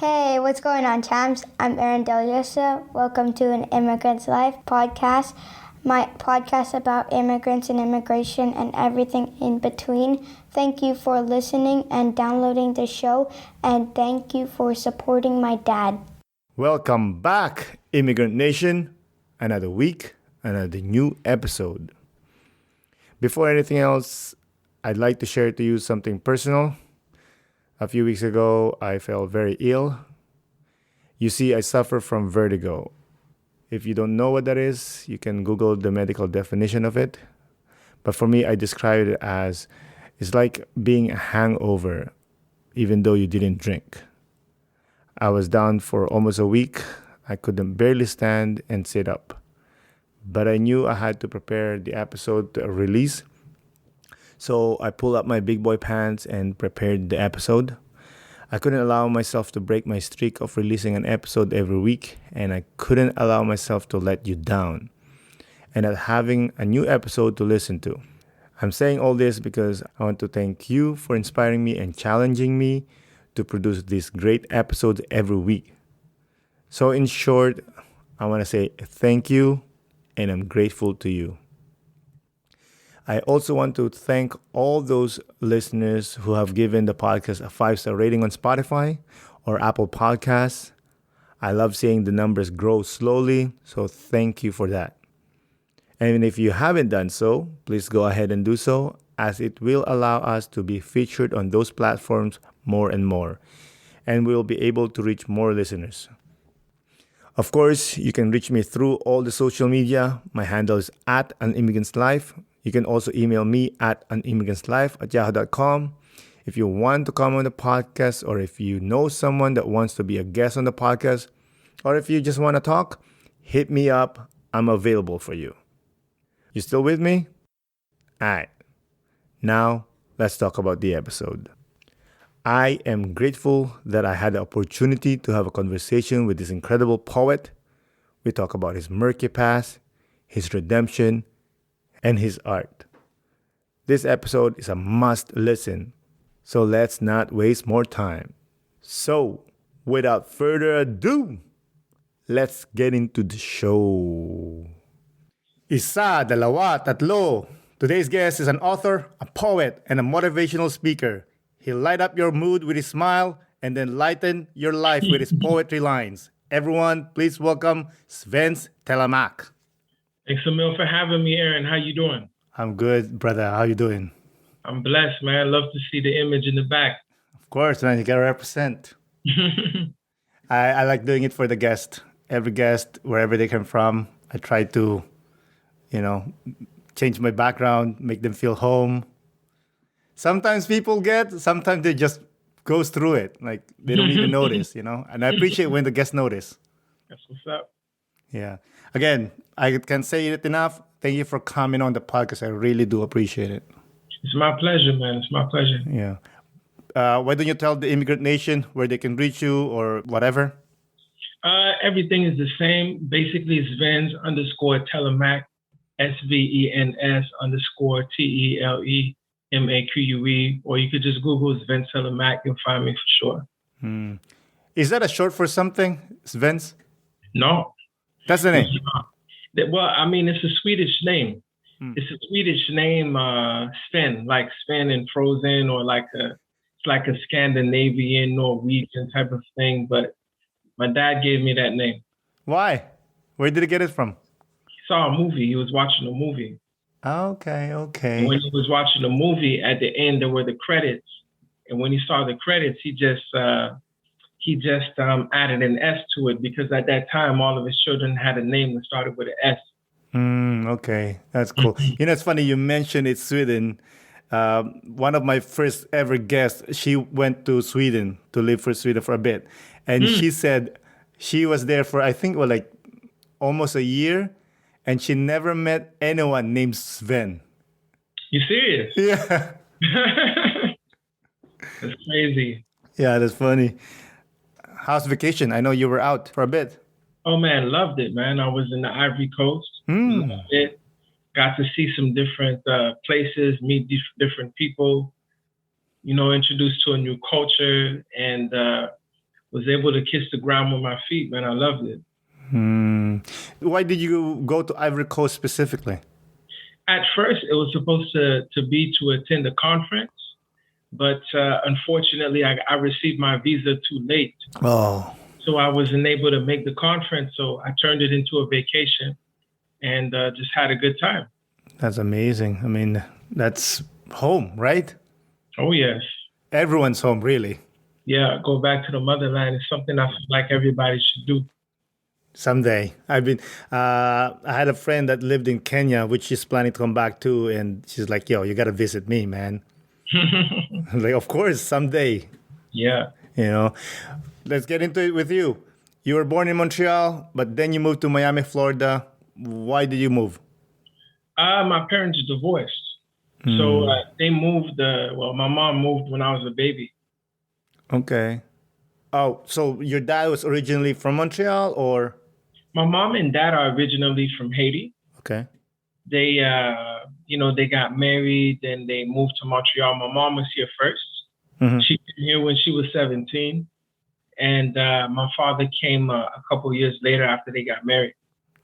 Hey, what's going on, champs? I'm Aaron Deliosa. Welcome to an Immigrant's Life podcast, my podcast about immigrants and immigration and everything in between. Thank you for listening and downloading the show, and thank you for supporting my dad. Welcome back, Immigrant Nation. Another week, another new episode. Before anything else, I'd like to share to you something personal. A few weeks ago, I felt very ill. You see, I suffer from vertigo. If you don't know what that is, you can Google the medical definition of it. But for me, I describe it as it's like being a hangover, even though you didn't drink. I was down for almost a week. I couldn't barely stand and sit up. But I knew I had to prepare the episode to release. So I pulled up my big boy pants and prepared the episode. I couldn't allow myself to break my streak of releasing an episode every week, and I couldn't allow myself to let you down and not having a new episode to listen to. I'm saying all this because I want to thank you for inspiring me and challenging me to produce these great episodes every week. So in short, I want to say thank you, and I'm grateful to you. I also want to thank all those listeners who have given the podcast a 5-star rating on Spotify or Apple Podcasts. I love seeing the numbers grow slowly, so thank you for that. And if you haven't done so, please go ahead and do so, as it will allow us to be featured on those platforms more and more, and we'll be able to reach more listeners. Of course, you can reach me through all the social media. My handle is @AnImmigrant'sLife. You can also email me at @animmigrantslife@yahoo.com. If you want to come on the podcast, or if you know someone that wants to be a guest on the podcast, or if you just want to talk, hit me up. I'm available for you. You still with me? All right. Now, let's talk about the episode. I am grateful that I had the opportunity to have a conversation with this incredible poet. We talk about his murky past, his redemption, and his art. This episode is a must listen, so let's not waste more time. So, without further ado, let's get into the show. Isa, dalawa, tatlo. Today's guest is an author, a poet, and a motivational speaker. He'll light up your mood with his smile and then lighten your life with his poetry lines. Everyone, please welcome Svens Telemaque. Thanks a mil for having me, Aaron. How you doing? I'm good, brother. How you doing? I'm blessed, man. I love to see the image in the back. Of course, man. You gotta represent. I like doing it for the guest. Every guest, wherever they come from, I try to, change my background, make them feel home. Sometimes people sometimes they just goes through it. Like they don't even notice, And I appreciate when the guests notice. That's what's up. Yeah. Again, I can't say it enough. Thank you for coming on the podcast. I really do appreciate it. It's my pleasure, man. It's my pleasure. Yeah. Why don't you tell the Immigrant Nation where they can reach you or whatever? Everything is the same. Basically, Svens_Telemaque, SVENS_TELEMAQUE, or you could just Google Svens Telemaque and find me for sure. Is that a short for something, Svens? No. That's the name. Well, I mean, it's a Swedish name. It's a Swedish name, Sven, like Sven in Frozen, or it's like a Scandinavian, Norwegian type of thing. But my dad gave me that name. Why? Where did he get it from? He saw a movie. He was watching a movie. Okay. And when he was watching the movie, at the end there were the credits. And when he saw the credits, he just added an S to it, because at that time all of his children had a name that started with an S. Okay, that's cool. It's funny you mentioned it's Sweden. One of my first ever guests, she went to Sweden to live for Sweden for a bit, and she said she was there for almost a year, and she never met anyone named Sven. You serious? Yeah. That's crazy. Yeah, that's funny. How's vacation? I know you were out for a bit. Oh man, loved it, man. I was in the Ivory Coast. Loved it. Got to see some different places, meet different people, introduced to a new culture. And was able to kiss the ground with my feet, man. I loved it. Why did you go to Ivory Coast specifically? At first, it was supposed to be to attend a conference, but unfortunately, I received my visa too late. Oh. So I wasn't able to make the conference. So I turned it into a vacation and just had a good time. That's amazing. I mean, that's home, right? Oh, yes. Everyone's home, really. Yeah, go back to the motherland is something I feel like everybody should do. Someday. I had a friend that lived in Kenya, which she's planning to come back to, and she's like, yo, you got to visit me, man. I'm like, of course, someday. Yeah. You know, let's get into it with you. You were born in Montreal, but then you moved to Miami, Florida. Why did you move? My parents divorced. So they moved, my mom moved when I was a baby. Okay. Oh, so your dad was originally from Montreal, or? My mom and dad are originally from Haiti. Okay. They, they got married, then they moved to Montreal. My mom was here first. Mm-hmm. She came here when she was 17. And my father came a couple years later after they got married.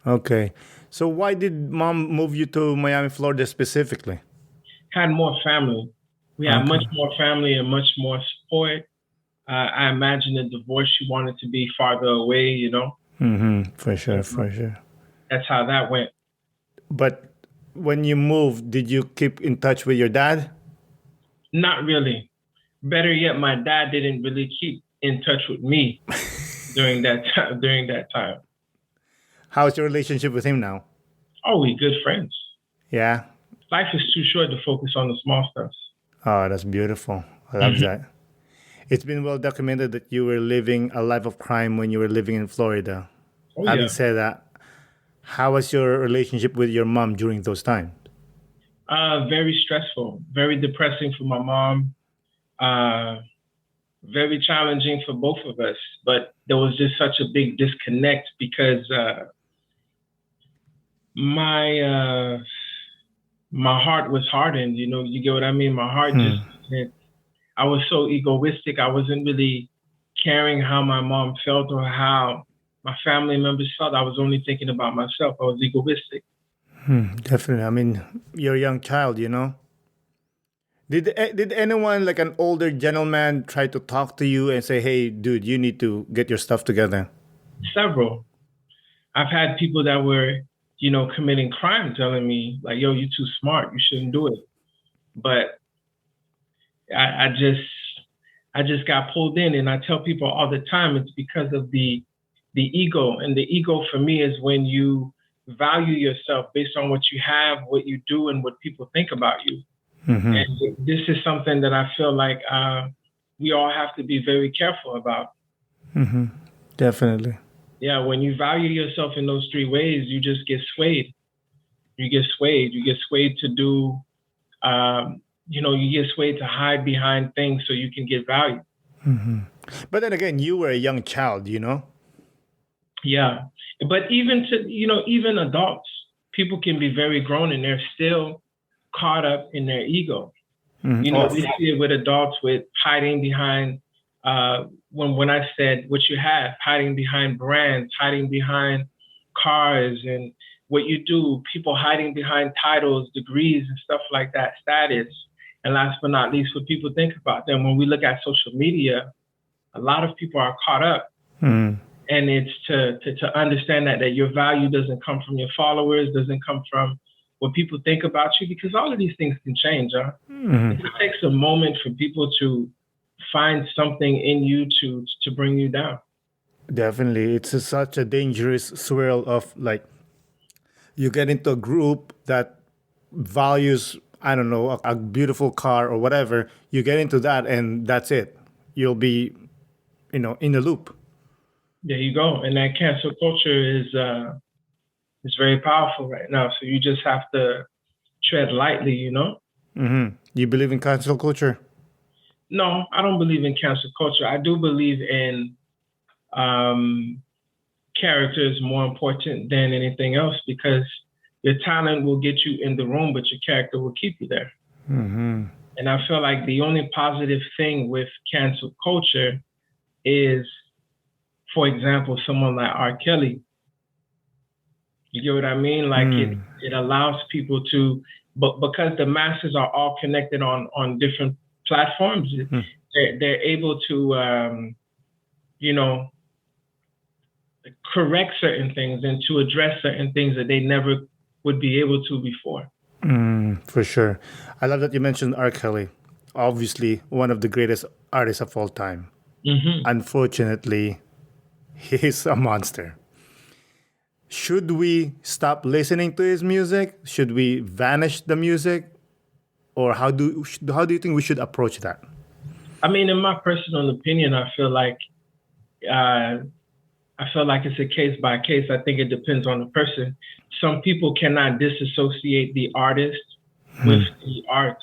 Okay. So why did mom move you to Miami, Florida specifically? Had more family. We had much more family and much more support. I imagine the divorce, she wanted to be farther away, you know? Mm-hmm. For sure. That's how that went. But when you moved, did you keep in touch with your dad? Not really. Better yet, my dad didn't really keep in touch with me during that time. How's your relationship with him now? Oh, we're good friends. Yeah. Life is too short to focus on the small stuff. Oh, that's beautiful. I love that. It's been well documented that you were living a life of crime when you were living in Florida. Oh, Having said that, how was your relationship with your mom during those times? Very stressful, very depressing for my mom. Very challenging for both of us. But there was just such a big disconnect because my heart was hardened. You know, you get what I mean? My heart I was so egoistic. I wasn't really caring how my mom felt or how my family members felt. I was only thinking about myself. I was egoistic. Definitely. I mean, you're a young child, you know? Did anyone, like an older gentleman, try to talk to you and say, hey, dude, you need to get your stuff together? Several. I've had people that were, committing crime telling me, like, yo, you're too smart. You shouldn't do it. But I just got pulled in, and I tell people all the time it's because of the ego. And the ego for me is when you value yourself based on what you have, what you do, and what people think about you. Mm-hmm. And this is something that I feel like we all have to be very careful about. Mm-hmm. Definitely. Yeah, when you value yourself in those three ways, you just get swayed. You get swayed. You get swayed to do you get swayed to hide behind things so you can get value. Mm-hmm. But then again, you were a young child, you know? Yeah. But even adults, people can be very grown and they're still caught up in their ego. Mm-hmm. We see it with adults with hiding behind, when I said what you have, hiding behind brands, hiding behind cars and what you do, people hiding behind titles, degrees and stuff like that, status. And last but not least, what people think about them. When we look at social media, a lot of people are caught up. And it's to understand that your value doesn't come from your followers, doesn't come from what people think about you, because all of these things can change. It takes a moment for people to find something in you to bring you down. Definitely. It's such a dangerous swirl of, like, you get into a group that values, I don't know, a beautiful car or whatever. You get into that and that's it. You'll be, in the loop. There you go. And that cancel culture is very powerful right now. So you just have to tread lightly, Mm-hmm. You believe in cancel culture? No, I don't believe in cancel culture. I do believe in character is more important than anything else, because your talent will get you in the room, but your character will keep you there. Mm-hmm. And I feel like the only positive thing with cancel culture is for example, someone like R. Kelly. You get what I mean? Like it allows people to, but because the masses are all connected on different platforms, they're able to, correct certain things and to address certain things that they never would be able to before. For sure. I love that you mentioned R. Kelly. Obviously, one of the greatest artists of all time. Unfortunately, he's a monster. Should we stop listening to his music? Should we vanish the music? Or how do you think we should approach that? I mean, in my personal opinion, I feel like it's a case by case. I think it depends on the person. Some people cannot disassociate the artist with the art.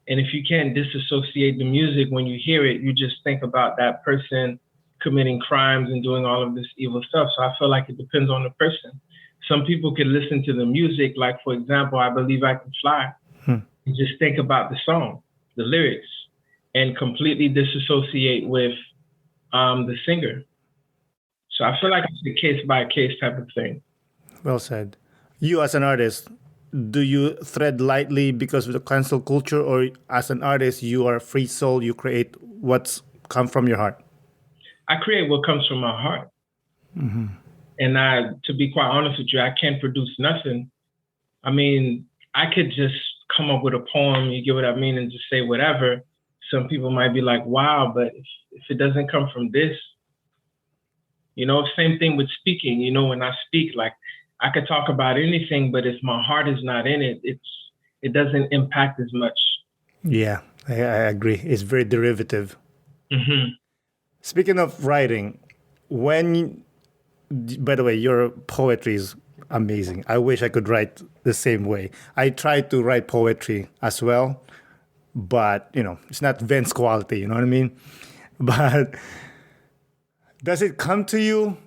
And if you can't disassociate the music when you hear it, you just think about that person committing crimes and doing all of this evil stuff. So I feel like it depends on the person. Some people can listen to the music, like, for example, I Believe I Can Fly, and just think about the song, the lyrics, and completely disassociate with the singer. So I feel like it's a case by case type of thing. Well said. You as an artist, do you thread lightly because of the cancel culture, or as an artist, you are a free soul, you create what's come from your heart? I create what comes from my heart. And to be quite honest with you, I can't produce nothing. I mean, I could just come up with a poem, you get what I mean, and just say whatever. Some people might be like, wow, but if it doesn't come from this, same thing with speaking. When I speak, like, I could talk about anything, but if my heart is not in it, it doesn't impact as much. Yeah, I agree. It's very derivative. Speaking of writing, by the way, your poetry is amazing. I wish I could write the same way. I try to write poetry as well, but, it's not Vince quality, you know what I mean? But does it come to you?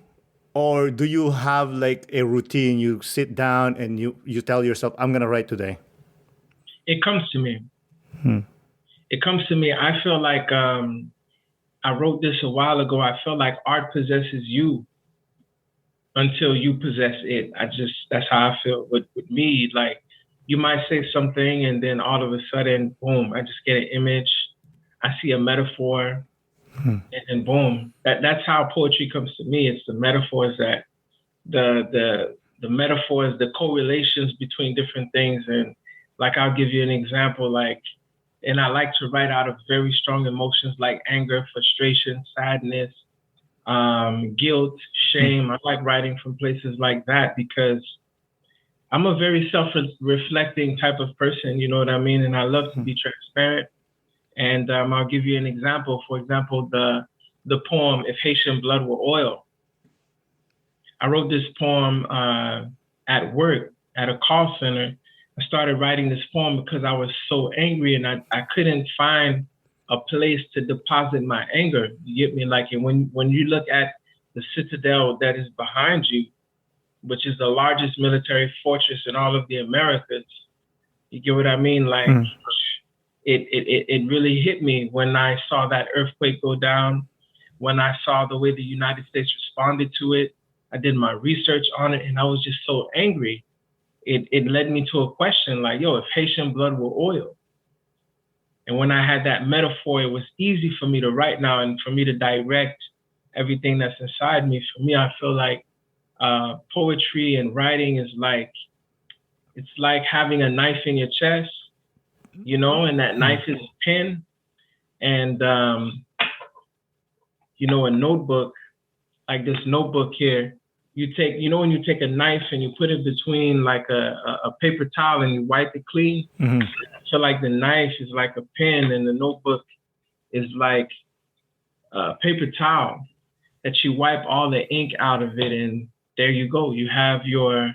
Or do you have like a routine? You sit down and you tell yourself, I'm going to write today. It comes to me. It comes to me. I feel like I wrote this a while ago. I feel like art possesses you until you possess it. That's how I feel with me. Like, you might say something and then all of a sudden, boom, I just get an image. I see a metaphor. And boom, that's how poetry comes to me. It's the metaphors, that the metaphors, the correlations between different things. And like, I'll give you an example, like, and I like to write out of very strong emotions like anger, frustration, sadness, guilt, shame. I like writing from places like that because I'm a very self-reflecting type of person, you know what I mean? And I love to be transparent. And I'll give you an example. For example, the poem, If Haitian Blood Were Oil. I wrote this poem at work, at a call center. I started writing this poem because I was so angry and I couldn't find a place to deposit my anger. You get me? Like, and when you look at the citadel that is behind you, which is the largest military fortress in all of the Americas, you get what I mean? Like, It really hit me when I saw that earthquake go down, when I saw the way the United States responded to it. I did my research on it and I was just so angry. It led me to a question like, if Haitian blood were oil. And when I had that metaphor, it was easy for me to write now and for me to direct everything that's inside me. For me, I feel like poetry and writing is like, it's like having a knife in your chest. And that knife is a pen, and a notebook, like this notebook here. You take, when you take a knife and you put it between like a paper towel and you wipe it clean. So like the knife is like a pen and the notebook is like a paper towel that you wipe all the ink out of it, and there you go. You have your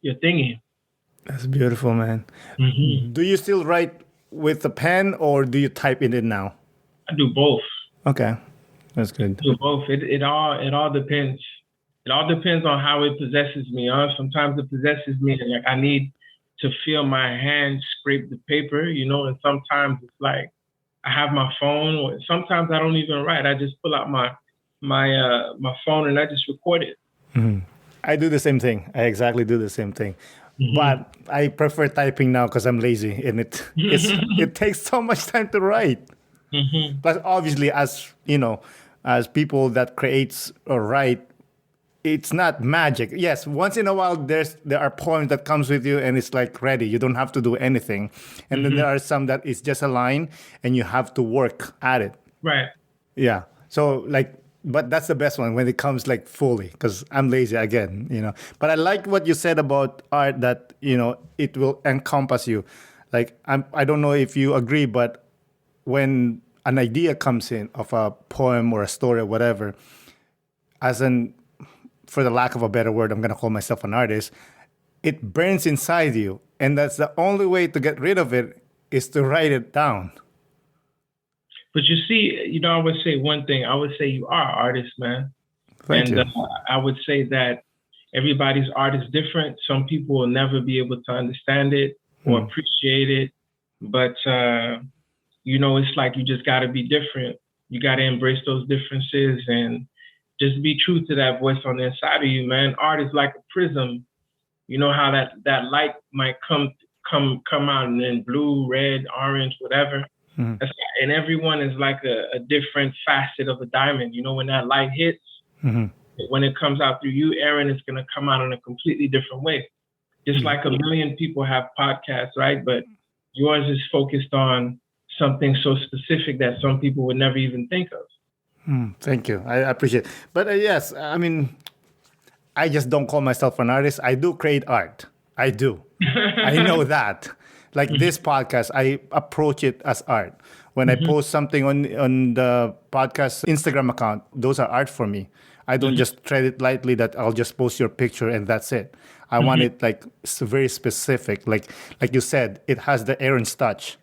thingy. That's beautiful, man. Do you still write with a pen or do you type in it now? I do both. Okay, that's good. I do both. It all depends. It all depends on how it possesses me. Sometimes it possesses me and like I need to feel my hand scrape the paper, and sometimes it's like I have my phone, or sometimes I don't even write. I just pull out my phone and I just record it. Mm-hmm. I do the same thing. I exactly do the same thing. Mm-hmm. But I prefer typing now because I'm lazy, and it takes so much time to write. Mm-hmm. But obviously, as you know, as people that creates or write, it's not magic. Yes, once in a while there are poems that comes with you and it's like ready. You don't have to do anything. And then there are some that it's just a line and you have to work at it. Right. Yeah. So like, but that's the best one when it comes like fully, because I'm lazy again, you know. But I like what you said about art, that, you know, it will encompass you. Like, I don't know if you agree, but when an idea comes in of a poem or a story or whatever, for the lack of a better word, I'm going to call myself an artist, it burns inside you. And that's the only way to get rid of it, is to write it down. But you see, you know, I would say one thing. I would say you are an artist, man. Thank you. I would say that everybody's art is different. Some people will never be able to understand it or appreciate it. But, you know, it's like you just got to be different. You got to embrace those differences and just be true to that voice on the inside of you, man. Art is like a prism. You know how that light might come out in blue, red, orange, whatever. Mm-hmm. And everyone is like a different facet of a diamond. You know, when that light hits, when it comes out through you, Aaron, it's going to come out in a completely different way. Just like a million people have podcasts, right? But yours is focused on something so specific that some people would never even think of. Thank you. I appreciate it. But yes, I mean, I just don't call myself an artist. I do create art. I do. I know that. Like this podcast, I approach it as art. When I post something on the podcast Instagram account, those are art for me. I don't just treat it lightly that I'll just post your picture and that's it. I want it like very specific. Like you said, it has the Aaron's touch.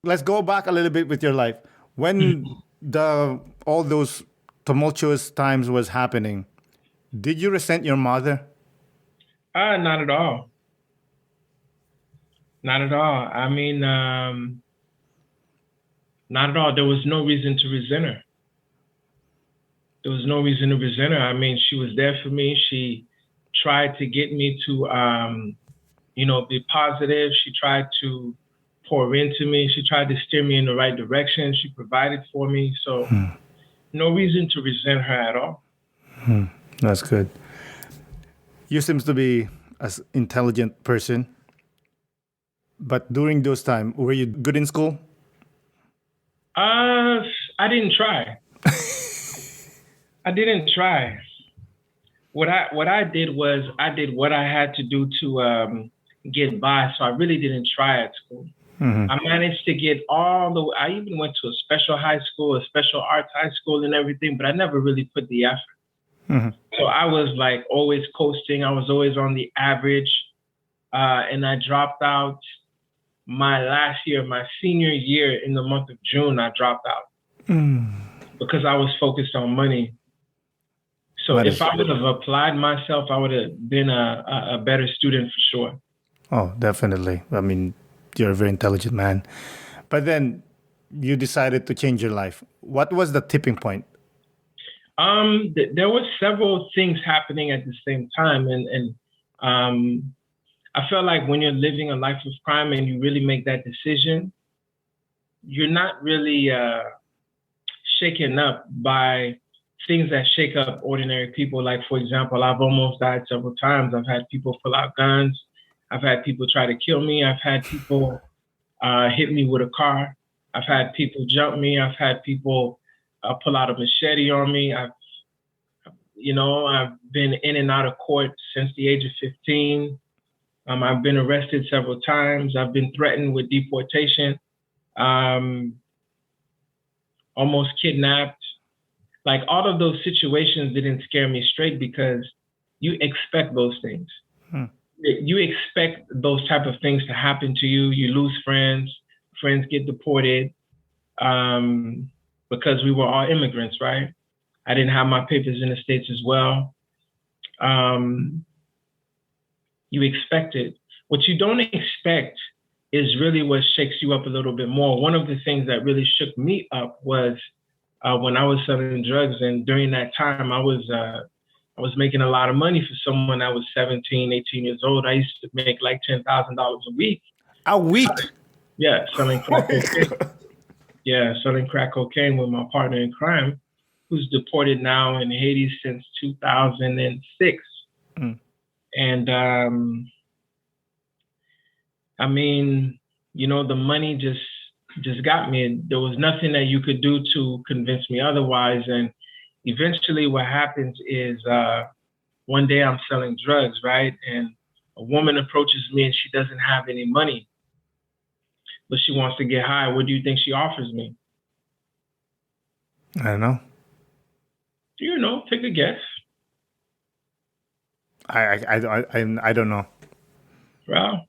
Let's go back a little bit with your life. When all those tumultuous times was happening, did you resent your mother? Not at all. Not at all. I mean, not at all. There was no reason to resent her. There was no reason to resent her. I mean, she was there for me. She tried to get me to, you know, be positive. She tried to pour into me. She tried to steer me in the right direction. She provided for me. So no reason to resent her at all. That's good. You seems to be an intelligent person. But during those times, were you good in school? I didn't try. I didn't try. What I did was I did what I had to do to get by. So I really didn't try at school. I managed to get I even went to a special high school, a special arts high school and everything, but I never really put the effort. So I was like always coasting. I was always on the average. And I dropped out my last year, my senior year in the month of June, I dropped out because I was focused on money. So if I would have applied myself, I would have been a better student for sure. Oh, definitely. I mean, you're a very intelligent man. But then you decided to change your life. What was the tipping point? There were several things happening at the same time. And I felt like when you're living a life of crime and you really make that decision, you're not really shaken up by things that shake up ordinary people. Like, for example, I've almost died several times. I've had people pull out guns. I've had people try to kill me. I've had people hit me with a car. I've had people jump me. I've had people pull out a machete on me. I've been in and out of court since the age of 15. I've been arrested several times. I've been threatened with deportation, almost kidnapped. Like, all of those situations didn't scare me straight because you expect those things. You expect those type of things to happen to you. You lose friends get deported because we were all immigrants, right? I didn't have my papers in the States as well. You expect it. What you don't expect is really what shakes you up a little bit more. One of the things that really shook me up was when I was selling drugs, and during that time, I was making a lot of money for someone that was 17, 18 years old. I used to make like $10,000 a week. A week? Yeah, selling crack cocaine. Yeah, selling crack cocaine with my partner in crime, who's deported now in Haiti since 2006. And I mean, you know, the money just got me. There was nothing that you could do to convince me otherwise. And eventually what happens is one day I'm selling drugs, right? And a woman approaches me and she doesn't have any money, but she wants to get high. What do you think she offers me? I don't know. You know, take a guess. I don't know. Well,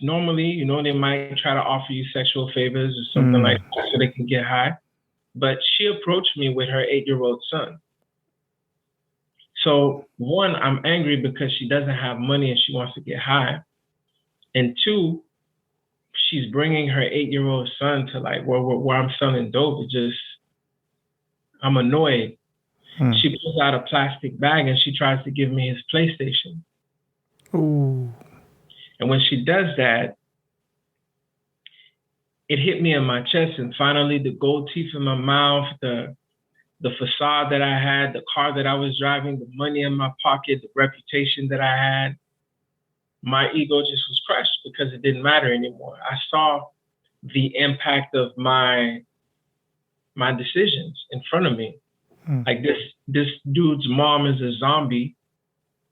normally, you know, they might try to offer you sexual favors or something like that so they can get high. But she approached me with her 8-year-old son. So one, I'm angry because she doesn't have money and she wants to get high. And two, she's bringing her 8-year-old son to like where I'm selling dope. I'm annoyed. She pulls out a plastic bag and she tries to give me his PlayStation. Ooh. And when she does that, it hit me in my chest. And finally, the gold teeth in my mouth, the facade that I had, the car that I was driving, the money in my pocket, the reputation that I had, my ego just was crushed because it didn't matter anymore. I saw the impact of my decisions in front of me. Like this dude's mom is a zombie.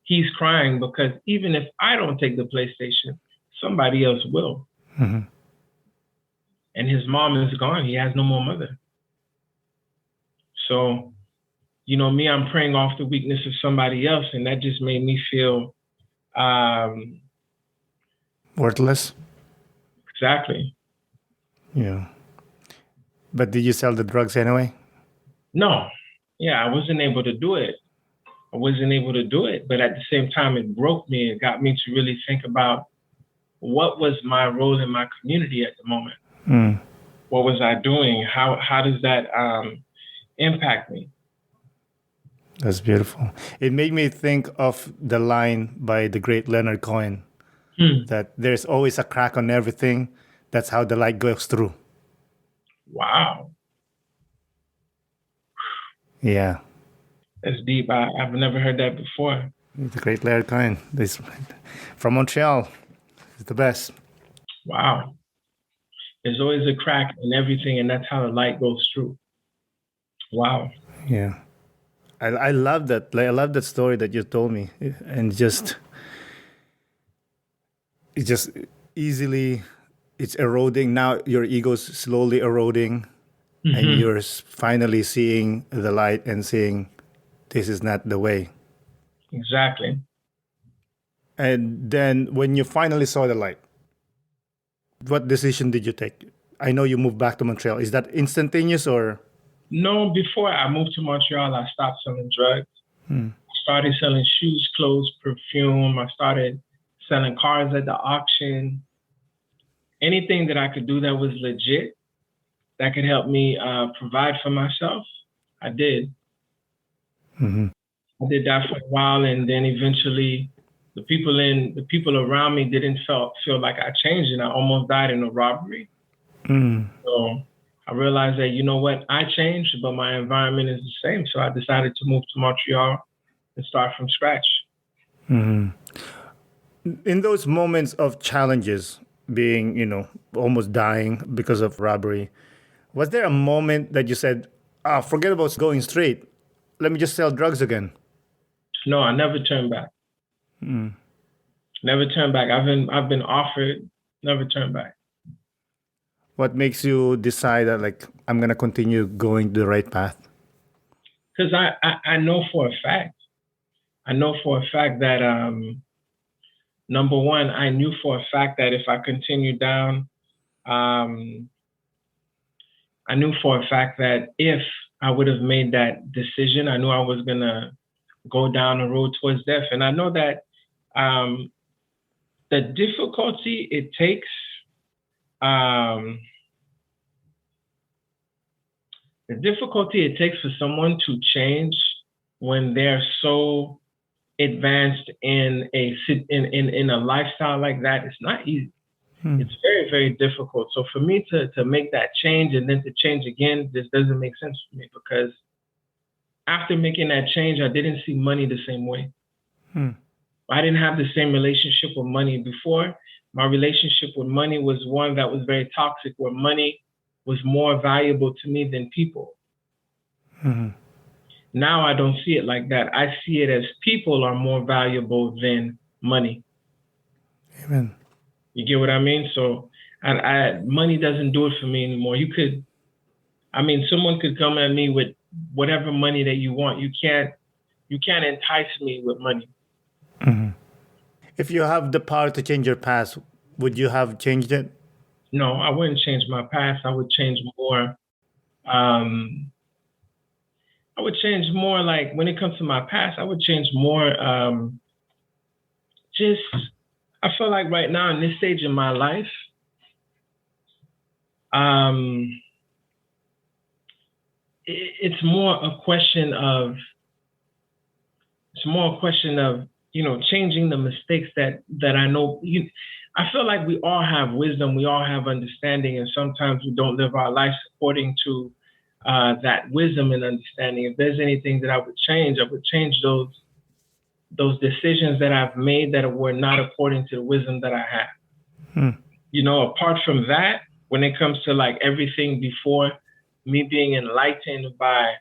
He's crying because even if I don't take the PlayStation, somebody else will. And his mom is gone. He has no more mother. So, you know, me, I'm preying off the weakness of somebody else. And that just made me feel worthless. Exactly. Yeah. But did you sell the drugs anyway? No. Yeah, I wasn't able to do it. But at the same time, it broke me. It got me to really think about what was my role in my community at the moment. What was I doing? How does that impact me? That's beautiful. It made me think of the line by the great Leonard Cohen that there's always a crack on everything. That's how the light goes through. Wow. Yeah. That's deep. I've never heard that before. The great Leonard Cohen. This from Montreal. It's the best. Wow. There's always a crack in everything, and that's how the light goes through. Wow. Yeah. I love that. I love that story that you told me. And it's just easily, it's eroding. Now your ego's slowly eroding. And you're finally seeing the light and seeing this is not the way. Exactly. And then when you finally saw the light, what decision did you take? I know you moved back to Montreal. Is that instantaneous or? No, before I moved to Montreal, I stopped selling drugs. I started selling shoes, clothes, perfume. I started selling cars at the auction. Anything that I could do that was legit, that could help me provide for myself, I did. I did that for a while, and then eventually the people around me didn't feel like I changed, and I almost died in a robbery. So I realized that, you know what, I changed, but my environment is the same. So I decided to move to Montreal and start from scratch. In those moments of challenges, being, you know, almost dying because of robbery, was there a moment that you said, forget about going straight, let me just sell drugs again? No, I never turned back. Never turned back. I've been offered, never turned back. What makes you decide that, like, I'm going to continue going the right path? Because I know for a fact that, number one, I knew for a fact that if I continued down, I knew for a fact that if I would have made that decision, I knew I was going to go down the road towards death. And I know that the difficulty it takes Um, the difficulty it takes for someone to change when they're so advanced in a lifestyle like that, it's not easy. It's very, very difficult. So for me to make that change and then to change again, this doesn't make sense for me, because after making that change, I didn't see money the same way. I didn't have the same relationship with money before. My relationship with money was one that was very toxic, where money was more valuable to me than people. Now I don't see it like that. I see it as people are more valuable than money. Amen. You get what I mean? So money doesn't do it for me anymore. Someone could come at me with whatever money that you want. You can't entice me with money. If you have the power to change your past, would you have changed it? No, I wouldn't change my past. I would change more. I would change more, like when it comes to my past, I would change more. I feel like right now in this stage in my life, it's more a question of changing the mistakes that I know. I feel like we all have wisdom, we all have understanding, and sometimes we don't live our lives according to that wisdom and understanding. If there's anything that I would change those decisions that I've made that were not according to the wisdom that I have. Apart from that, when it comes to like everything before me being enlightened by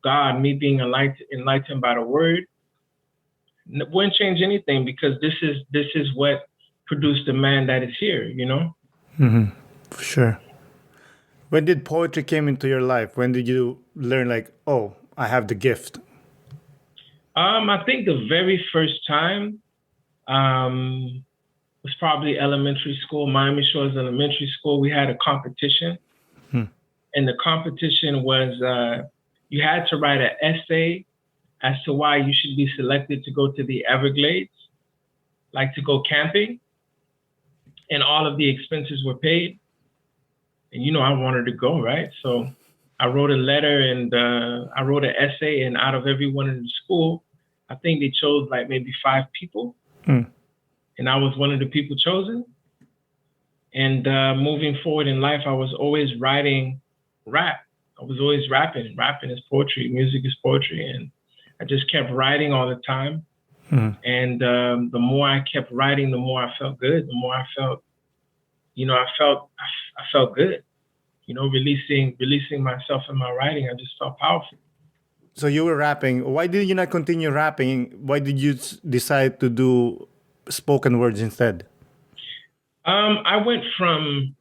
God, me being enlightened by the word, wouldn't change anything, because this is what produced the man that is here, For sure. When did poetry came into your life? When did you learn, like, oh, I have the gift? I think the very first time was probably elementary school, Miami Shores Elementary School. We had a competition. And the competition was you had to write an essay as to why you should be selected to go to the Everglades, like to go camping. And all of the expenses were paid. And, I wanted to go, right? So I wrote a letter and I wrote an essay. And out of everyone in the school, I think they chose like maybe 5 people. And I was one of the people chosen. And moving forward in life, I was always writing rap. I was always rapping. Rapping is poetry. Music is poetry. And I just kept writing all the time. And the more I kept writing, the more I felt good. The more I felt, I felt good. Releasing myself in my writing, I just felt powerful. So you were rapping. Why did you not continue rapping? Why did you decide to do spoken words instead? I went from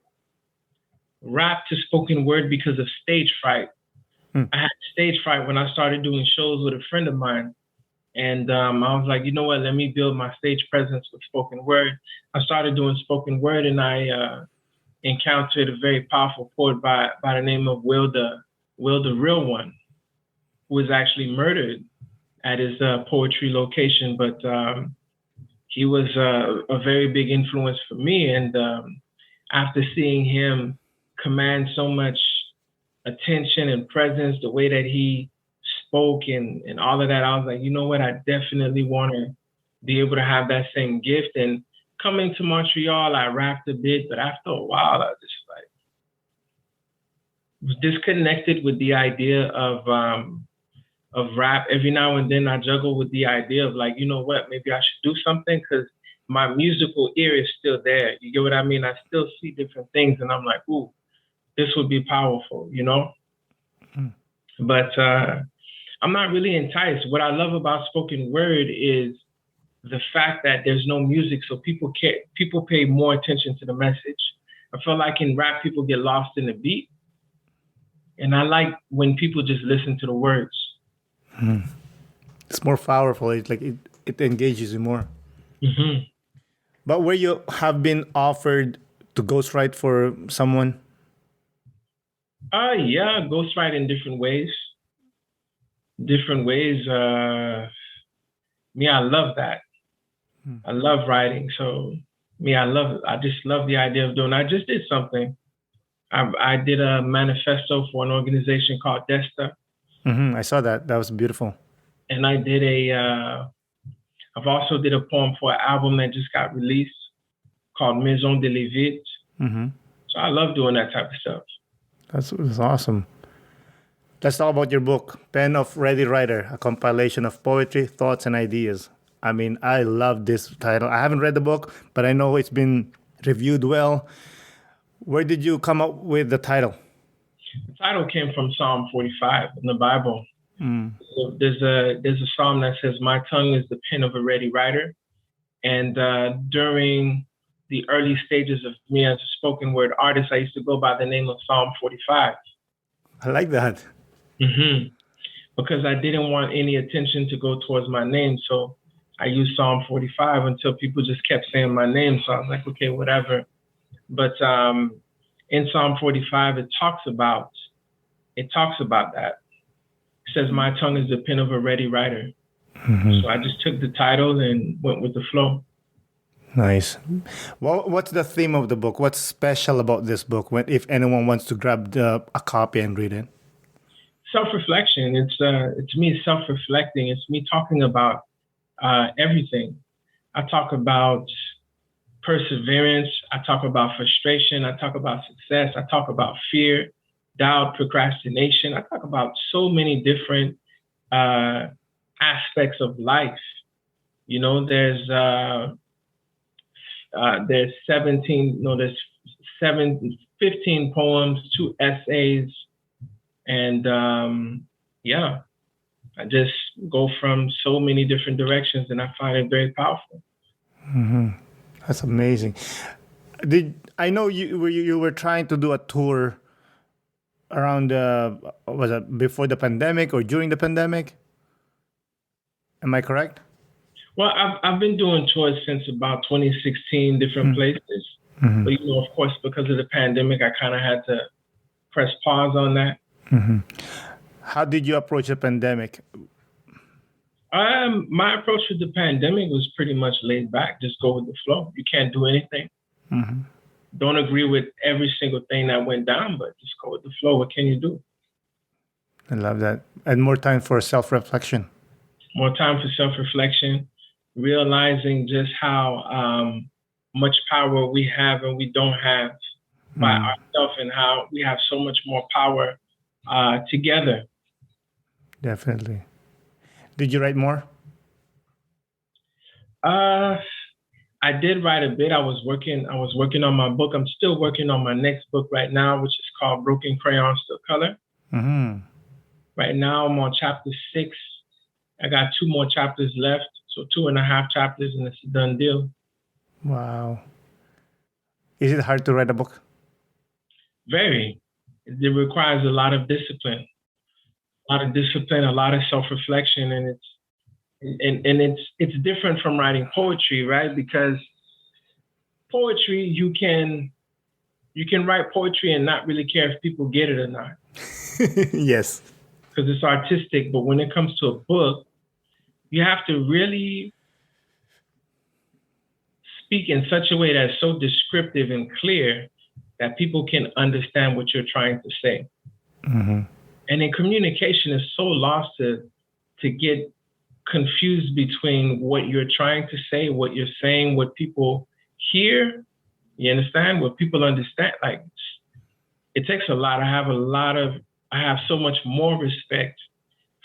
rap to spoken word because of stage fright. I had stage fright when I started doing shows with a friend of mine. And I was like, you know what, let me build my stage presence with spoken word. I started doing spoken word, and I encountered a very powerful poet by the name of Will the Real One, who was actually murdered at his poetry location. But he was a very big influence for me. And after seeing him command so much attention and presence, the way that he spoke and all of that, I was like, you know what, I definitely want to be able to have that same gift. And coming to Montreal, I rapped a bit, but after a while, I just like was disconnected with the idea of rap. Every now and then I juggle with the idea of like, you know what, maybe I should do something, because my musical ear is still there. You get what I mean? I still see different things and I'm like, ooh, this would be powerful, But I'm not really enticed. What I love about spoken word is the fact that there's no music, so people pay more attention to the message. I feel like in rap, people get lost in the beat. And I like when people just listen to the words. It's more powerful. It's like it engages you more. But where you have been offered to ghostwrite for someone? Yeah, ghostwrite in different ways. Me, I love that. I love writing. So Me, I just love the idea of doing. I just did something. I did a manifesto for an organization called Desta, I saw that. That was beautiful. and I've also did a poem for an album that just got released called Maison de Lévite. So I love doing that type of stuff. That's awesome. Let's talk about your book, Pen of Ready Writer, a compilation of poetry, thoughts, and ideas. I mean, I love this title. I haven't read the book, but I know it's been reviewed well. Where did you come up with the title? The title came from Psalm 45 in the Bible. So there's a psalm that says, "My tongue is the pen of a ready writer." And during the early stages of me as a spoken word artist, I used to go by the name of Psalm 45. I like that. Because I didn't want any attention to go towards my name. So I used Psalm 45 until people just kept saying my name. So I was like, okay, whatever. But in Psalm 45, it talks about that. It says, "My tongue is the pen of a ready writer." So I just took the title and went with the flow. Nice. Well, what's the theme of the book? What's special about this book? If anyone wants to grab a copy and read it? Self-reflection. It's me self-reflecting. It's me talking about everything. I talk about perseverance. I talk about frustration. I talk about success. I talk about fear, doubt, procrastination. I talk about so many different aspects of life. You know, there's 15 poems, 2 essays, and I just go from so many different directions, and I find it very powerful. That's amazing. I know you were trying to do a tour around was it before the pandemic or during the pandemic? Am I correct? Well, I've been doing tours since about 2016, different places. But you know, of course, because of the pandemic, I kind of had to press pause on that. How did you approach the pandemic? My approach to the pandemic was pretty much laid back. Just go with the flow. You can't do anything. Don't agree with every single thing that went down, but just go with the flow. What can you do? I love that. And more time for self-reflection. More time for self-reflection, realizing just how much power we have and we don't have by ourselves, and how we have so much more power together. Definitely. Did you write more? I did write a bit. I was working on my book. I'm still working on my next book right now, which is called Broken Crayons Still Color. Right now I'm on chapter 6. I got 2 more chapters left, so 2.5 chapters, and it's a done deal. Wow. Is it hard to write a book? Very. It requires a lot of discipline, a lot of self-reflection, and it's different from writing poetry, right? Because poetry, you can write poetry and not really care if people get it or not. Yes. Because it's artistic. But when it comes to a book, you have to really speak in such a way that's so descriptive and clear that people can understand what you're trying to say. And in communication, it's so lost to get confused between what you're trying to say, what you're saying, what people hear. You understand? What people understand. Like, it takes a lot. I have so much more respect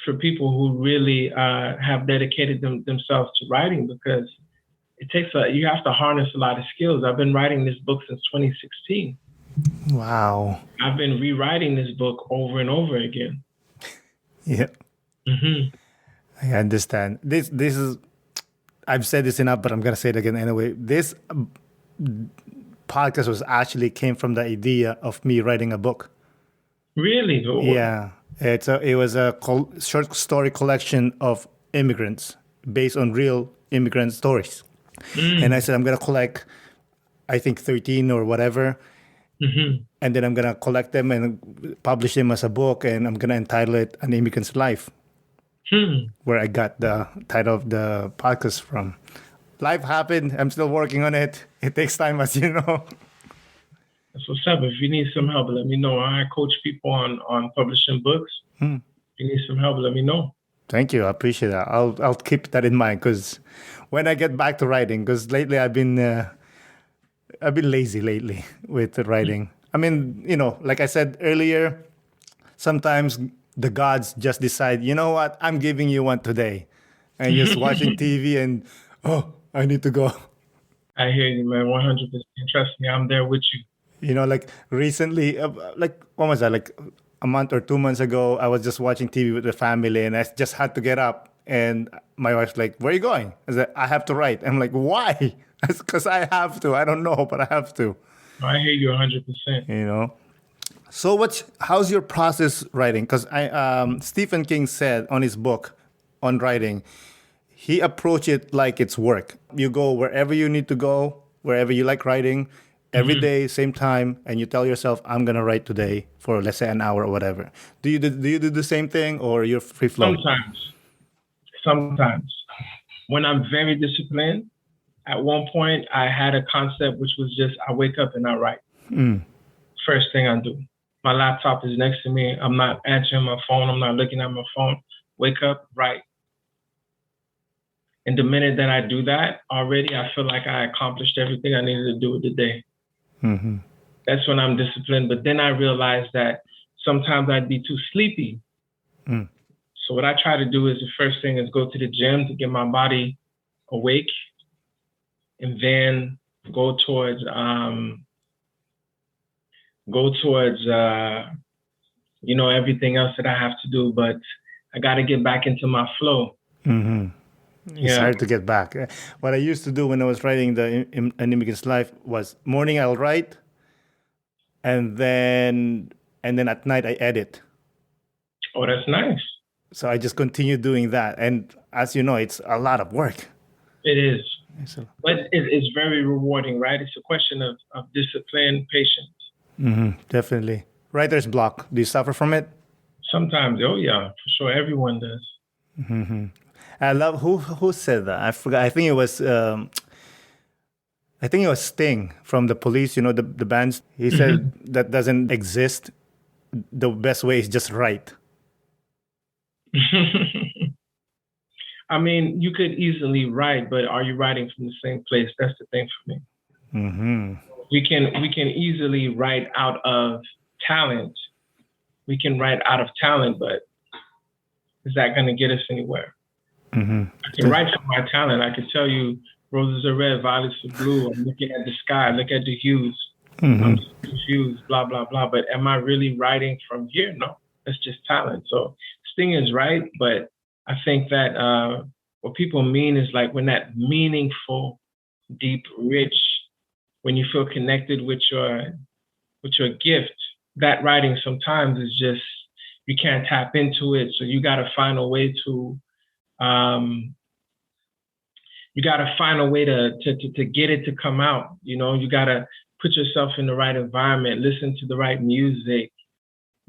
for people who really have dedicated themselves to writing, because you have to harness a lot of skills. I've been writing this book since 2016. Wow. I've been rewriting this book over and over again. Yeah. I understand. This is, I've said this enough, but I'm going to say it again anyway. This podcast came from the idea of me writing a book. Really? Yeah. It was a short story collection of immigrants based on real immigrant stories. And I said, I'm going to collect, I think 13 or whatever. And then I'm going to collect them and publish them as a book. And I'm going to entitle it An Immigrant's Life, where I got the title of the podcast from. life happened. I'm still working on it. It takes time, as you know. That's what's up. If you need some help, let me know. I coach people on publishing books. If you need some help, let me know. Thank you. I appreciate that. I'll keep that in mind because when I get back to writing, because lately I've been lazy lately with the writing. I mean, like I said earlier, sometimes the gods just decide, you know what, I'm giving you one today, and you're just watching TV and I need to go. I hear you, man. 100%. Trust me, I'm there with you. Like recently, like what was that? Like a month or 2 months ago, I was just watching TV with the family, and I just had to get up. And my wife's like, "Where are you going?" I said, "I have to write." I'm like, "Why?" Because I have to. I don't know, but I have to. I hear you 100%. So how's your process writing? Because Stephen King said on his book on writing, he approached it like it's work. You go wherever you need to go, wherever you like writing. Every day, same time, and you tell yourself, "I'm gonna write today for let's say an hour or whatever." Do you do the same thing, or you're free flow? Sometimes, when I'm very disciplined, at one point I had a concept which was just I wake up and I write. First thing I do. My laptop is next to me. I'm not answering my phone. I'm not looking at my phone. Wake up, write. And the minute that I do that, already I feel like I accomplished everything I needed to do with the day. That's when I'm disciplined. But then I realized that sometimes I'd be too sleepy. So what I try to do is the first thing is go to the gym to get my body awake, and then go towards everything else that I have to do. But I got to get back into my flow. It's hard to get back. What I used to do when I was writing An Immigrant's Life was morning I'll write, and then at night I edit. Oh, that's nice. So I just continue doing that, and as you know, it's a lot of work. It is, but it's very rewarding, right? It's a question of discipline, patience. Definitely. Writer's block. Do you suffer from it? Sometimes. Oh yeah, for sure. Everyone does. I love who said that. I forgot. I think it was Sting from the Police. The bands. He said that doesn't exist. The best way is just write. I mean, you could easily write, but are you writing from the same place? That's the thing for me. We can easily write out of talent. We can write out of talent, but is that going to get us anywhere? I can write from my talent. I can tell you roses are red, violets are blue. I'm looking at the sky, look at the hues. I'm confused, blah, blah, blah. But am I really writing from here? No, that's just talent. So Sting is right, but I think that what people mean is like when that meaningful, deep, rich, when you feel connected with your gift, that writing sometimes is just, you can't tap into it. So you got to find a way to to get it to come out. You got to put yourself in the right environment, listen to the right music.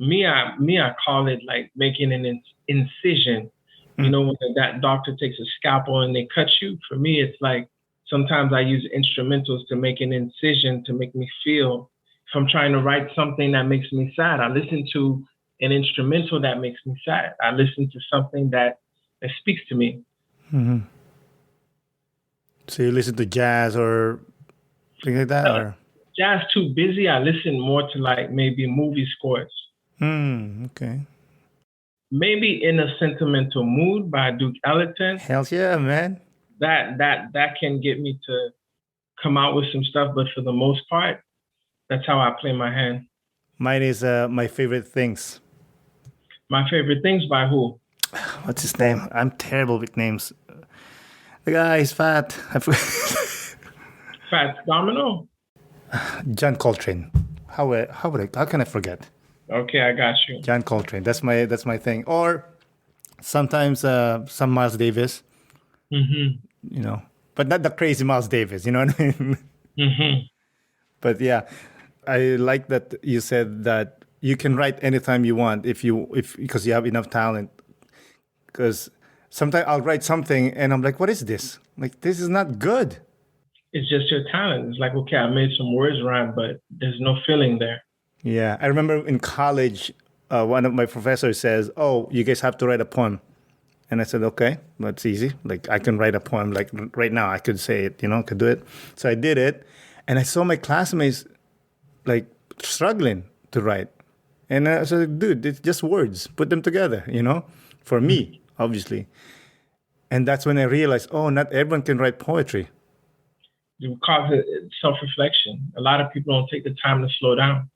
I call it like making an incision. When that doctor takes a scalpel and they cut you, for me, it's like sometimes I use instrumentals to make an incision to make me feel. If I'm trying to write something that makes me sad, I listen to an instrumental that makes me sad. I listen to something that speaks to me. So you listen to jazz or things like that? Or jazz too busy. I listen more to like maybe movie scores. Okay. Maybe In a Sentimental Mood by Duke Ellington. Hell yeah, man. That can get me to come out with some stuff, but for the most part, that's how I play my hand. Mine is My Favorite Things. My Favorite Things by who? What's his name? I'm terrible with names. The guy is fat. Fats Domino? John Coltrane. How can I forget? Okay, I got you. John Coltrane. That's my thing. Or sometimes some Miles Davis. But not the crazy Miles Davis. You know what I mean? But yeah, I like that you said that you can write anytime you want if because you have enough talent. Because sometimes I'll write something and I'm like, what is this? Like, this is not good. It's just your talent. It's like, okay, I made some words rhyme, but there's no feeling there. Yeah. I remember in college, one of my professors says, oh, you guys have to write a poem. And I said, okay, that's easy. Like, I can write a poem. Like, right now, I could say it, could do it. So I did it. And I saw my classmates, like, struggling to write. And I said, dude, it's just words. Put them together, for me, obviously. And that's when I realized, oh, not everyone can write poetry. Because it's self-reflection. A lot of people don't take the time to slow down.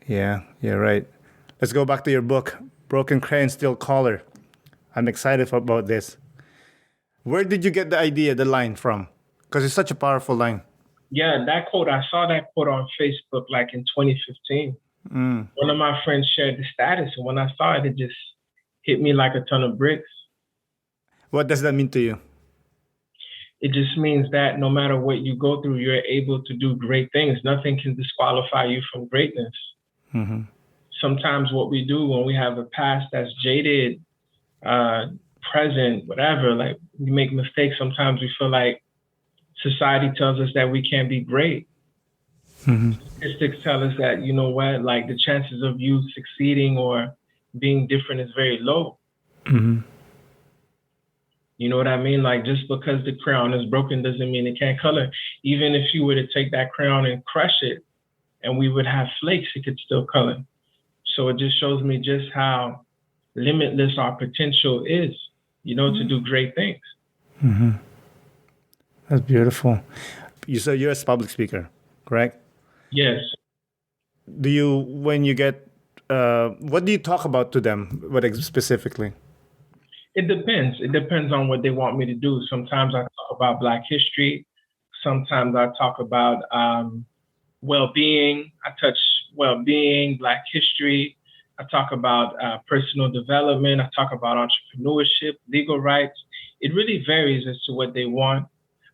Yeah, you're right. Let's go back to your book, Broken Crayons Still Color. I'm excited about this. Where did you get the idea, the line from? Because it's such a powerful line. Yeah, that quote, I saw that quote on Facebook like in 2015. One of my friends shared the status, and when I saw it, it just hit me like a ton of bricks. What does that mean to you? It just means that no matter what you go through, you're able to do great things. Nothing can disqualify you from greatness. Mm-hmm. Sometimes what we do when we have a past that's jaded, present, whatever, like we make mistakes. Sometimes we feel like society tells us that we can't be great. Mm-hmm. Statistics tell us that, like the chances of you succeeding or being different is very low. Mm-hmm. You know what I mean? Like, just because the crayon is broken doesn't mean it can't color. Even if you were to take that crayon and crush it and we would have flakes, it could still color. So it just shows me just how limitless our potential is, to do great things. Mm-hmm. That's beautiful. You said you're a public speaker, correct? Yes. Do you, when you get, what do you talk about to them? What specifically? It depends. It depends on what they want me to do. Sometimes I talk about Black history. Sometimes I talk about well-being. I touch well-being, Black history. I talk about personal development. I talk about entrepreneurship, legal rights. It really varies as to what they want.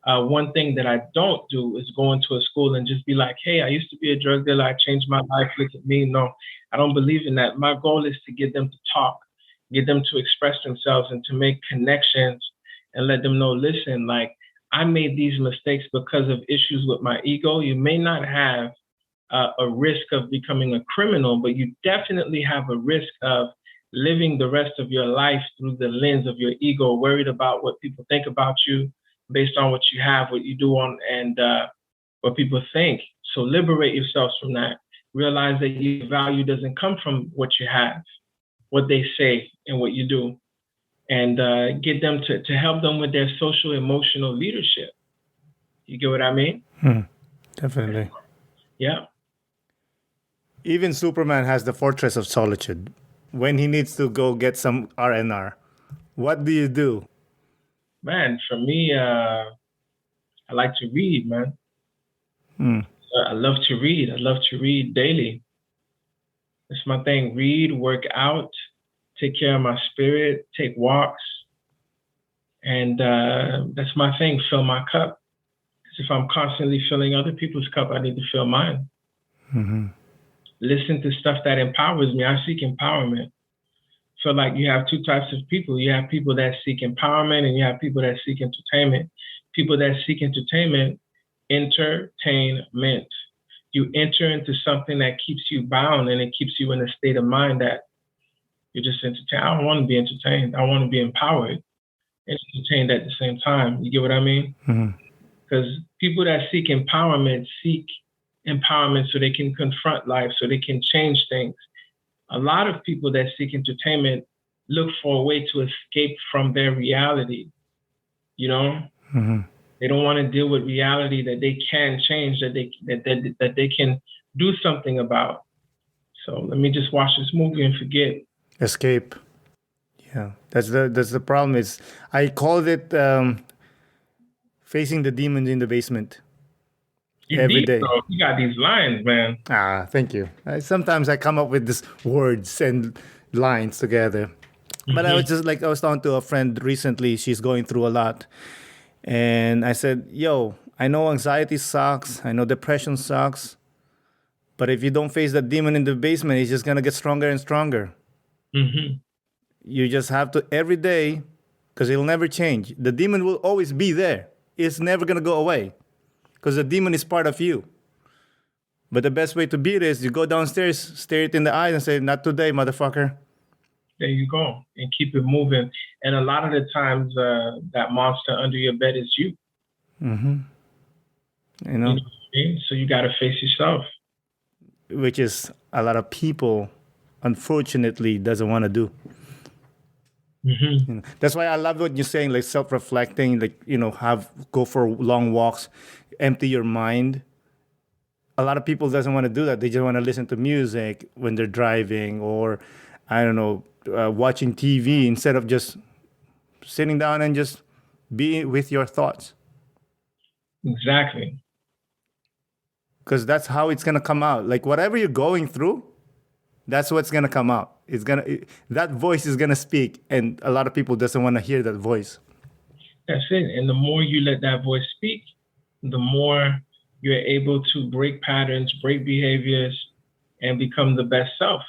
One thing that I don't do is go into a school and just be like, hey, I used to be a drug dealer. I changed my life. Look at me. No, I don't believe in that. My goal is to get them to talk, get them to express themselves and to make connections and let them know, listen, like, I made these mistakes because of issues with my ego. You may not have a risk of becoming a criminal, but you definitely have a risk of living the rest of your life through the lens of your ego, worried about what people think about you based on what you have, what you do and what people think. So liberate yourselves from that. Realize that your value doesn't come from what you have, what they say and what you do, and get them to help them with their social emotional leadership. You get what I mean? Definitely. Yeah. Even Superman has the fortress of solitude. When he needs to go get some R&R, what do you do? Man, for me, I like to read, man. I love to read. I love to read daily. It's my thing. Read, work out, take care of my spirit, take walks. And that's my thing, fill my cup. Because if I'm constantly filling other people's cup, I need to fill mine. Mm-hmm. Listen to stuff that empowers me. I seek empowerment. So like you have two types of people. You have people that seek empowerment and you have people that seek entertainment. People that seek entertainment, entertainment. You enter into something that keeps you bound and it keeps you in a state of mind that you're just entertained. I don't want to be entertained. I want to be empowered and entertained at the same time. You get what I mean? Because people that seek empowerment so they can confront life, so they can change things. A lot of people that seek entertainment look for a way to escape from their reality. They don't want to deal with reality that they can change, that they can do something about. So let me just watch this movie and forget. Escape. Yeah, that's the problem. Is I called it facing the demons in the basement. Every day. Bro. You got these lines, man. Thank you. Sometimes I come up with these words and lines together. But I was talking to a friend recently. She's going through a lot. And I said, yo, I know anxiety sucks. I know depression sucks. But if you don't face that demon in the basement, it's just going to get stronger and stronger. Mm-hmm. You just have to, every day, because it'll never change. The demon will always be there. It's never going to go away because the demon is part of you. But the best way to beat it is you go downstairs, stare it in the eyes and say, not today, motherfucker. There you go. And keep it moving. And a lot of the times, that monster under your bed is you. Mm-hmm. You know? You know what I mean? So you got to face yourself. Which is a lot of people, unfortunately, doesn't want to do. Mm-hmm. You know, that's why I love what you're saying, like self-reflecting, like, you know, go for long walks, empty your mind. A lot of people doesn't want to do that. They just want to listen to music when they're driving or, I don't know, watching TV instead of just sitting down and just being with your thoughts. Exactly. Because that's how it's going to come out. Like whatever you're going through, that's what's going to come out. That voice is going to speak, and a lot of people doesn't want to hear that voice. That's it. And the more you let that voice speak, the more you're able to break patterns, break behaviors, and become the best self.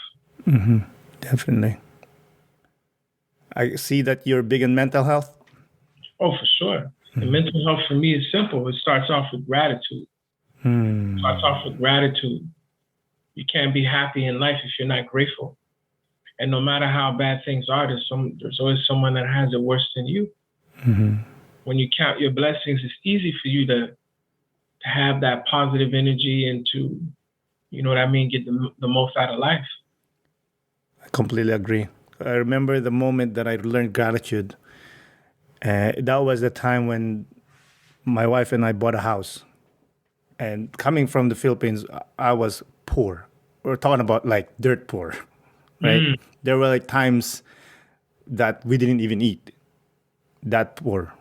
Mm-hmm. Definitely. I see that you're big in mental health. Oh, for sure. Mm-hmm. And mental health for me is simple. It starts off with gratitude. It starts off with gratitude. You can't be happy in life if you're not grateful. And no matter how bad things are, there's always someone that has it worse than you. Mm-hmm. When you count your blessings, it's easy for you to have that positive energy and to, you know what I mean, get the most out of life. I completely agree. I remember the moment that I learned gratitude. That was the time when my wife and I bought a house. And coming from the Philippines, I was poor. We're talking about like dirt poor, right? Mm. There were like times that we didn't even eat. That poor.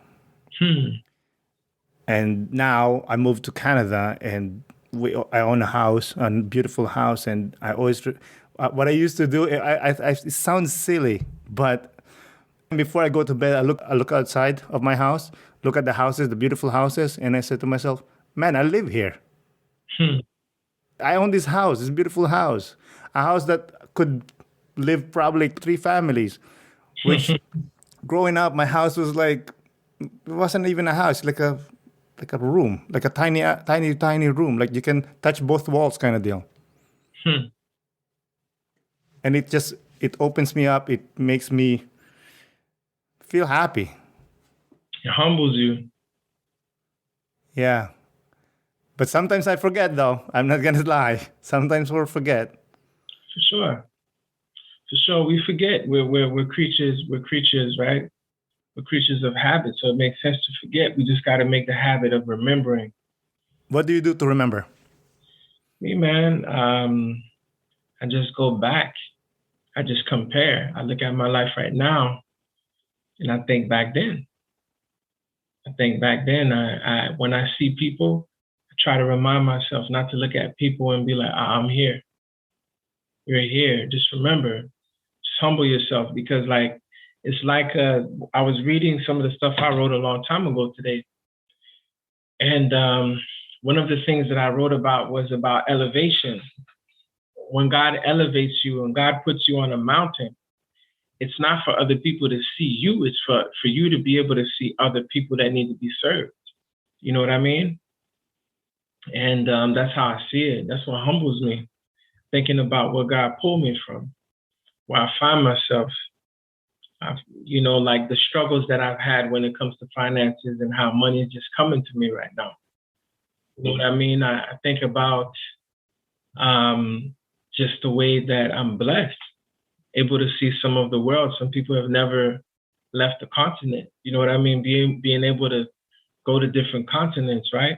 And now I moved to Canada and I own a house, a beautiful house. And I always, what I used to do, it sounds silly, but before I go to bed, I look outside of my house, look at the houses, the beautiful houses. And I said to myself, man, I live here. I own this house, this beautiful house, a house that could live probably 3 families, which growing up, my house was like, it wasn't even a house, like a room, like a tiny room, like you can touch both walls kind of deal. And it opens me up. It makes me feel happy. It humbles you. Yeah. But sometimes I forget, though. I'm not going to lie. Sometimes we'll forget. For sure. We forget. We're creatures. We're creatures, right? We're creatures of habit. So it makes sense to forget. We just got to make the habit of remembering. What do you do to remember? Me, man, I just go back. I just compare. I look at my life right now, and I think back then. I when I see people, I try to remind myself not to look at people and be like, I'm here. You're here. Just remember. Just humble yourself, because like it's like I was reading some of the stuff I wrote a long time ago today, and one of the things that I wrote about was about elevation. When God elevates you and God puts you on a mountain, it's not for other people to see you. It's for you to be able to see other people that need to be served. You know what I mean? And that's how I see it. That's what humbles me, thinking about where God pulled me from, where I find myself, like the struggles that I've had when it comes to finances and how money is just coming to me right now. You know what I mean? I think about just the way that I'm blessed, able to see some of the world. Some people have never left the continent. You know what I mean? Being able to go to different continents, right?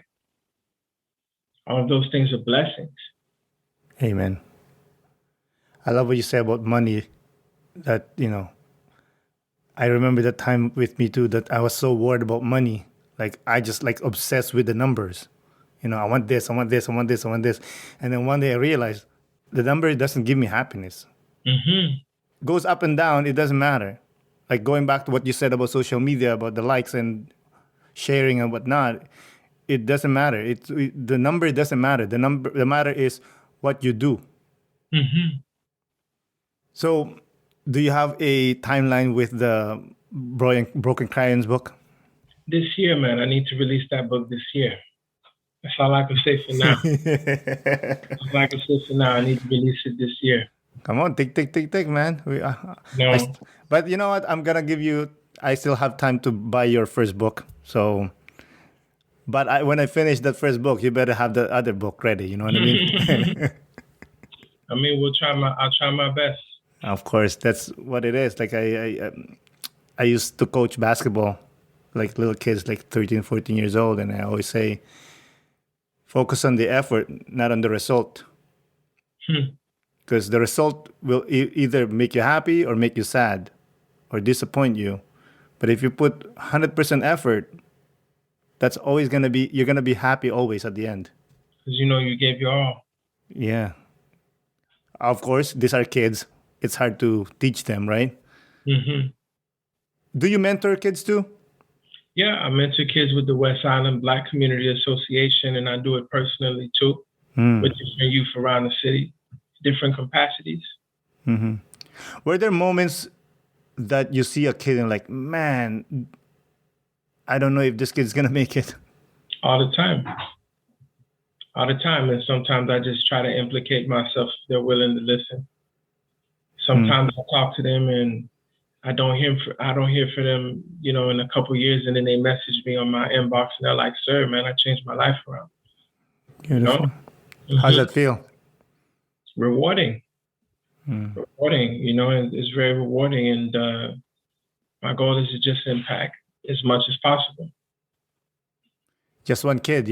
All of those things are blessings. Amen. I love what you say about money. That, I remember that time with me too, that I was so worried about money. Like I just like obsessed with the numbers. I want this, I want this, I want this, I want this. And then one day I realized the number doesn't give me happiness. Mm-hmm. Goes up and down, it doesn't matter. Like going back to what you said about social media, about the likes and sharing and whatnot, it doesn't matter. The number doesn't matter. The matter is what you do. Mm-hmm. So do you have a timeline with the Broken Crayons book? This year, man, I need to release that book this year. That's all I can say for now. That's all I can say for now. I need to release it this year. Come on, tick, man. No. But you know what? I'm gonna give you. I still have time to buy your first book. So, but when I finish that first book, you better have the other book ready. You know what I mean? I mean, I'll try my best. Of course, that's what it is. Like I used to coach basketball, like little kids, like 13, 14 years old, and I always say, focus on the effort, not on the result. Because the result will either make you happy or make you sad or disappoint you. But if you put 100% effort, that's always going to be, you're going to be happy always at the end. Because you gave your all. Yeah. Of course, these are kids. It's hard to teach them, right? Mm-hmm. Do you mentor kids too? Yeah, I mentor kids with the West Island Black Community Association, and I do it personally too, with different youth around the city, different capacities. Mm-hmm. Were there moments that you see a kid and like, man, I don't know if this kid's gonna make it? All the time. And sometimes I just try to implicate myself if they're willing to listen. Sometimes I talk to them and I don't hear for them, in a couple years, and then they message me on my inbox and they're like, "Sir, man, I changed my life around." Beautiful. How's that feel? It's rewarding. Rewarding, and it's very rewarding. And my goal is to just impact as much as possible. Just one kid,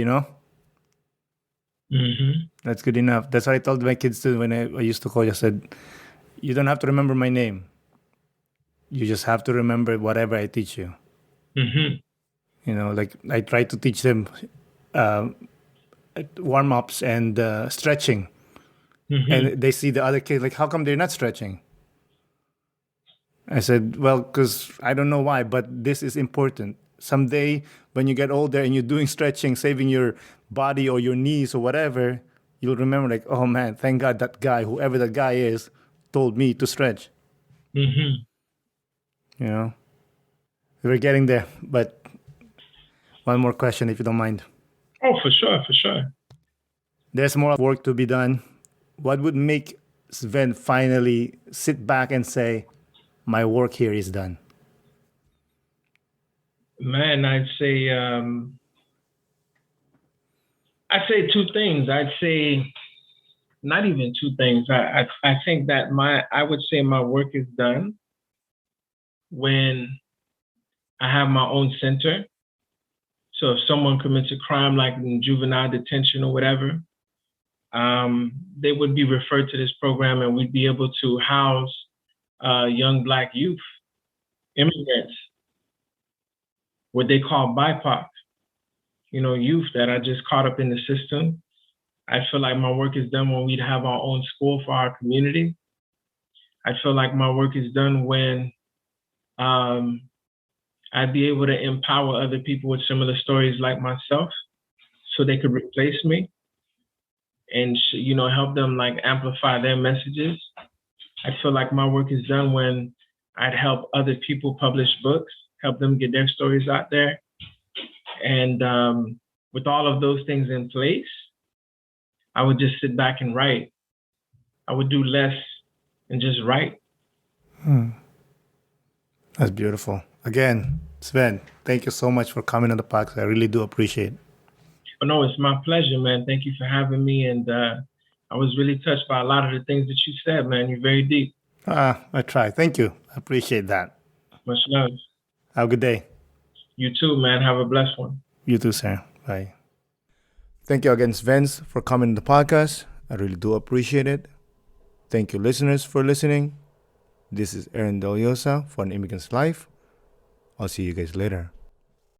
That's good enough. That's what I told my kids too when I used to coach. I said, you don't have to remember my name. You just have to remember whatever I teach you. Like I try to teach them warm-ups and stretching. And they see the other kid, like, how come they're not stretching? I said, well, because I don't know why, but this is important. Someday, when you get older and you're doing stretching, saving your body or your knees or whatever, you'll remember, like, oh man, thank God that guy, whoever that guy is, told me to stretch. We're getting there, but one more question, if you don't mind. Oh, for sure. There's more work to be done. What would make Sven finally sit back and say, my work here is done? Man, I'd say two things. I'd say not even two things. I think that I would say my work is done when I have my own center. So if someone commits a crime like in juvenile detention or whatever, they would be referred to this program, and we'd be able to house young Black youth, immigrants, what they call BIPOC, youth that are just caught up in the system. I feel like my work is done when we'd have our own school for our community. I feel like my work is done when I'd be able to empower other people with similar stories like myself so they could replace me and, help them like amplify their messages. I feel like my work is done when I'd help other people publish books, help them get their stories out there. And with all of those things in place, I would just sit back and write. I would do less and just write. That's beautiful. Again, Sven, thank you so much for coming on the podcast. I really do appreciate it. Oh, no, it's my pleasure, man. Thank you for having me. And I was really touched by a lot of the things that you said, man. You're very deep. I try. Thank you. I appreciate that. Much love. Have a good day. You too, man. Have a blessed one. You too, sir. Bye. Thank you again, Svens, for coming on the podcast. I really do appreciate it. Thank you, listeners, for listening. This is Aaron Deliosa for An Immigrant's Life. I'll see you guys later.